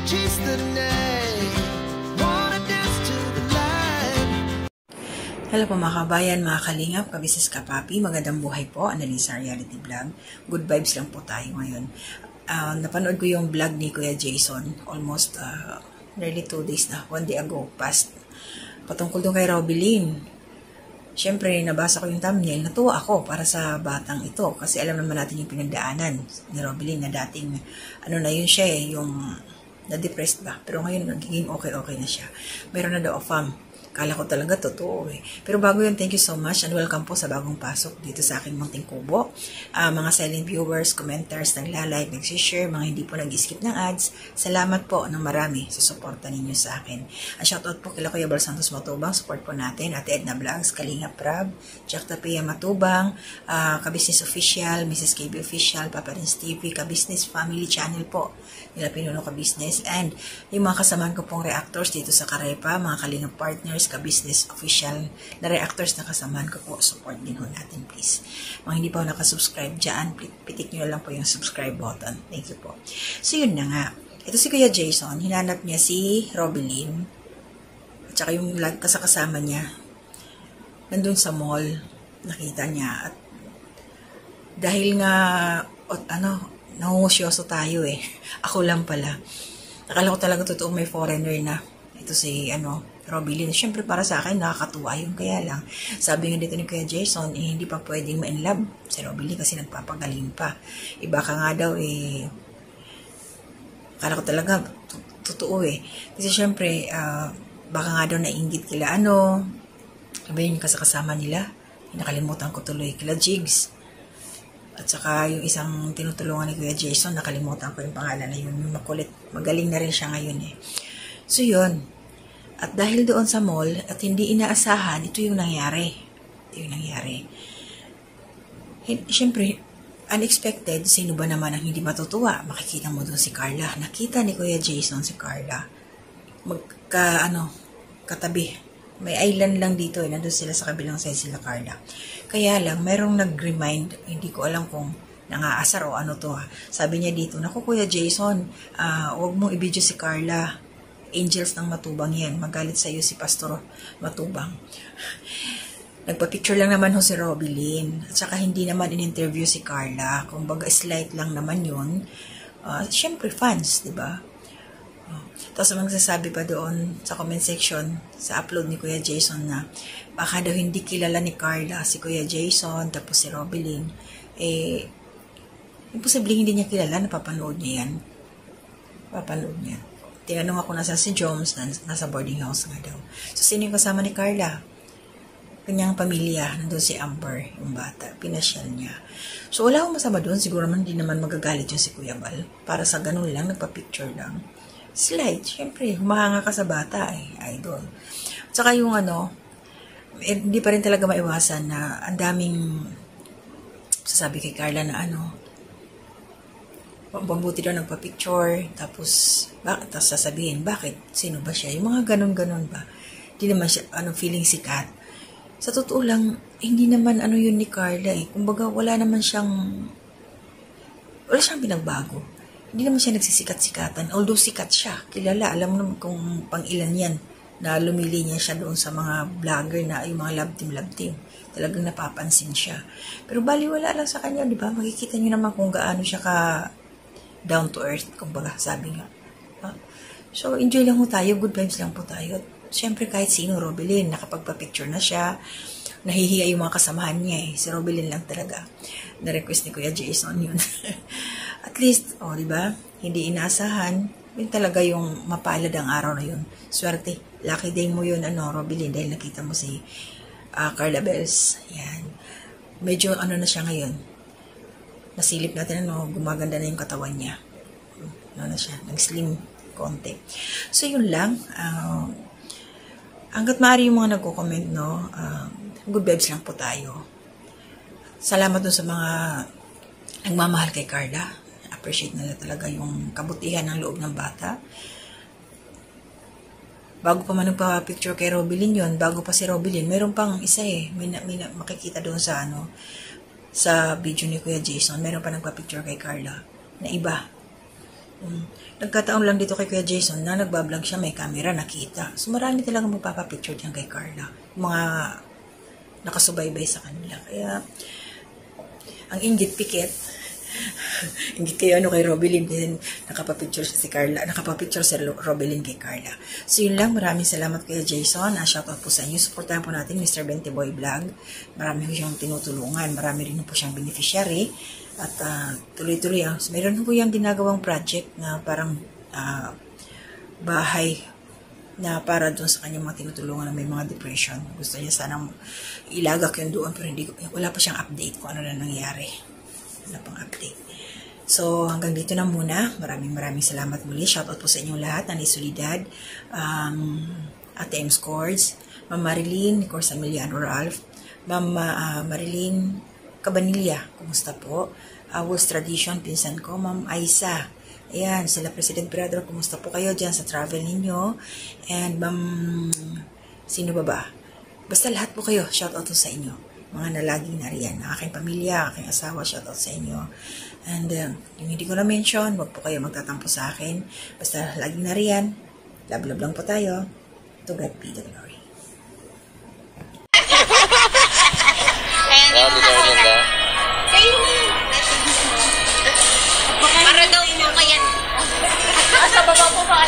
chase the night, wanna dance to the light. Hello po mga kabayan, mga kalingap, kabisnes kapapi, magandang buhay po, Annalisa Reality Vlog. Good vibes lang po tayo ngayon. Napanood ko yung vlog ni Kuya Jason, almost nearly 2 days na, 1 day ago, past, patungkol doon kay Robilyn. Siyempre, nabasa ko yung thumbnail, natuwa ako para sa batang ito, kasi alam naman natin yung pinagdaanan ni Robilyn na dating, ano na yun siya yung na-depressed ba, pero ngayon nagiging okay na siya. Meron na daw fam. Kala ko talaga totoo eh. Pero bago yun, thank you so much and welcome po sa bagong pasok dito sa aking munting kubo. Mga silent viewers, commenters, nagla-like, nagsishare, mga hindi po nag-skip ng ads. Salamat po ng marami sa suporta ninyo sa akin. Shoutout po kila Kuya Bal Santos Matubang, support po natin. Ate Edna Vlogs, Kalinga Prab, Jack Tapia Matubang, Kabisnes Official, Mrs. KB Official, Papa Rins TV, Kabisnes Family Channel po. Nila Pinuno Kabisnes. And yung mga kasamaan ko pong reactors dito sa Karepa, mga Kalinga Partners, Kabisnes Official na reactors na kasamaan ko po, support din ho natin please. Mga hindi pa nakasubscribe dyan, pitik nyo lang po yung subscribe button. Thank you po. So yun na nga. Ito si Kuya Jason, hinanap niya si Robilyn at saka yung kasama niya nandun sa mall, nakita niya at dahil nga nangungusyoso tayo eh. Ako lang pala. Akala ko talaga totoo may foreigner na. Ito si Robilyn. Siyempre para sa akin nakakatuwa yun, kaya lang sabi nga dito ni Kuya Jason hindi pa pwedeng ma-inlove si Robilyn kasi nagpapagaling pa. Iba ka nga daw akala ko talaga totoo eh. Kasi siyempre baka nga daw nainggit kila sabi yun kasama nila. Nakalimutan ko tuloy kila Jigs. At saka yung isang tinutulungan ni Kuya Jason, nakalimutan ko yung pangalan na yun. Yung makulit, magaling na rin siya ngayon eh. So yun. At dahil doon sa mall, at hindi inaasahan, ito yung nangyari. Siyempre, unexpected, sino ba naman ang hindi matutuwa? Makikita mo doon si Carla. Nakita ni Kuya Jason si Carla. Katabi. May island lang dito nandun sila sa kabilang side sila Carla. Kaya lang, mayroong nag-remind, hindi ko alam kung nangaasar o ano to ha. Sabi niya dito, naku Kuya Jason, huwag mong i-video si Carla. Angels ng Matubang yan. Magalit sa iyo si Pastor Matubang. Nagpa-picture lang naman ho si Robilyn. At saka hindi naman in-interview si Carla. Kung baga slight lang naman yun. Siyempre fans, di ba? Tapos magsasabi pa doon sa comment section, sa upload ni Kuya Jason na baka daw hindi kilala ni Carla si Kuya Jason, tapos si Robilyn. Imposible hindi niya kilala, napapanood niya yan. Papanood niya. Tinanong ako nasa si Jones, nasa boarding house nga daw. So, sino yung kasama ni Carla? Kanyang pamilya, nandun si Amber, yung bata, pinasyal niya. So, wala akong masama doon. Siguro man hindi naman magagalit yung si Kuya Bal. Para sa ganun lang, nagpa-picture lang. Slide, syempre, humahanga ka sa bata idol. At saka yung hindi pa rin talaga maiwasan na ang daming sasabi kay Carla na pambuti daw nagpa-picture, tapos sasabihin, bakit? Sino ba siya? Yung mga ganun-ganun ba? Hindi naman siya, feeling sikat. Sa totoo lang, hindi naman yun ni Carla eh. Kumbaga, wala siyang pinagbago. Hindi naman siya nagsisikat-sikatan. Although sikat siya, kilala. Alam mo naman kung pang-ilan yan na lumili niya siya doon sa mga vlogger na yung mga love team. Talagang napapansin siya. Pero baliwala lang sa kanya, di ba? Makikita niyo naman kung gaano siya ka down to earth, kumbaga, sabi nga. So, enjoy lang po tayo, good vibes lang po tayo. Siyempre, kahit sino, Robilyn, nakapagpa-picture na siya, nahihiya yung mga kasamahan niya si Robilyn lang talaga. Na-request ni Kuya Jason yun. At least, di ba? Hindi inaasahan, yun talaga yung mapalad ang araw na yun. Swerte, lucky day mo yun, Robilyn, dahil nakita mo si Carla Bells. Yan. Medyo na siya ngayon. Nasilip natin, gumaganda na yung katawan niya. Na siya, nag-slim konti. So, yun lang. Hanggat maaari yung mga nagko-comment, good vibes lang po tayo. Salamat dun sa mga nagmamahal kay Carla. Appreciate nila talaga yung kabutihan ng loob ng bata. Bago pa man nagpa-picture kay Robilyn yun, bago pa si Robilyn, mayroon pang isa may makikita doon sa video ni Kuya Jason, meron pa nagpa-picture kay Carla na iba. Nagkataon lang dito kay Kuya Jason na nagbablog siya, may camera, nakita. So marami talaga magpapapicture diyan kay Carla. Mga nakasubaybay sa kanila. Kaya, ang inggit pikit, inggit kayo kay Robelyn, din nakapapicture si Carla, nakapapicture si Robelyn kay Carla. So yun lang, maraming salamat Kuya Jason. Shoutout po sa inyo. Supportahan po natin Mr. Bente Boy Vlog. Marami po siyang tinutulungan. Marami rin po siyang beneficiary. At tuloy-tuloy. So, mayroon po yung ginagawang project na parang bahay na para doon sa kanyang mga tinutulungan na may mga depression. Gusto niya sanang ilagak yun doon pero wala pa siyang update kung ano na nangyari. Wala pang update. So, hanggang dito na muna. Maraming salamat muli. Shoutout po sa inyong lahat. Nanay Solidad, Ate M. Scores, Ma'am Marilyn, Corsa Emiliano Ralph, Ma'am Marilyn Cabanilla, kumusta po? Wolves Tradition, pinsan ko, Ma'am Aisa. Ayan, sila President Brother, kumusta po kayo dyan sa travel ninyo? And Ma'am, sino ba? Basta lahat po kayo, shoutout sa inyo. Mga nalaging nariyan, aking pamilya, aking asawa, shoutout sa inyo. And yung hindi ko na-mention, wag po kayo magtatampo sa akin. Basta laging nariyan, love lang po tayo. To God be the glory. Para daw po kayan. Sa baba po pa.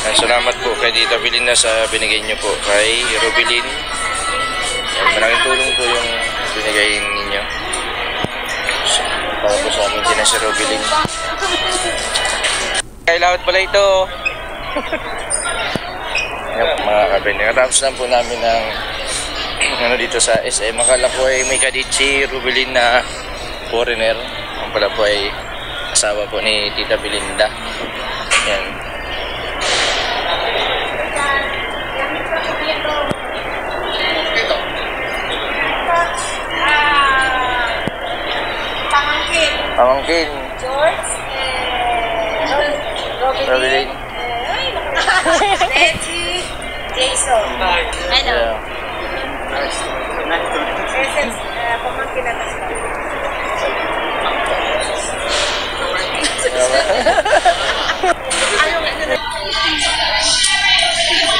Salamat po kay Tita Belina sa binigay niyo po kay Robelyn. Maraming tulong po yung binigay ninyo. Para po sa amin din si Robelyn. Kailangan pala ito. Yan mga kabin. Nakatapos lang po namin ng dito sa SM. Akala po ay may kadit si Robelyn na foreigner. Ang pala po ay asawa po ni Tita Belinda. Yan. Pamangkin. George, Robelyn. Letty, Jason. Hello. Pamangkin na kasi.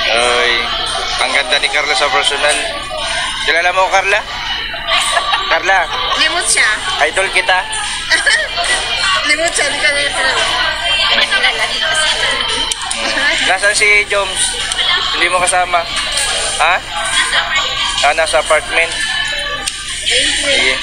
Ay, ang ganda ni Carla sa personal. Kilala mo Carla? Carla, Limot siya. idol kita. Limot siya, di ka na talaga. Nasaan si Joms? Hindi mo kasama? Ha? Nasa apartment. Sige.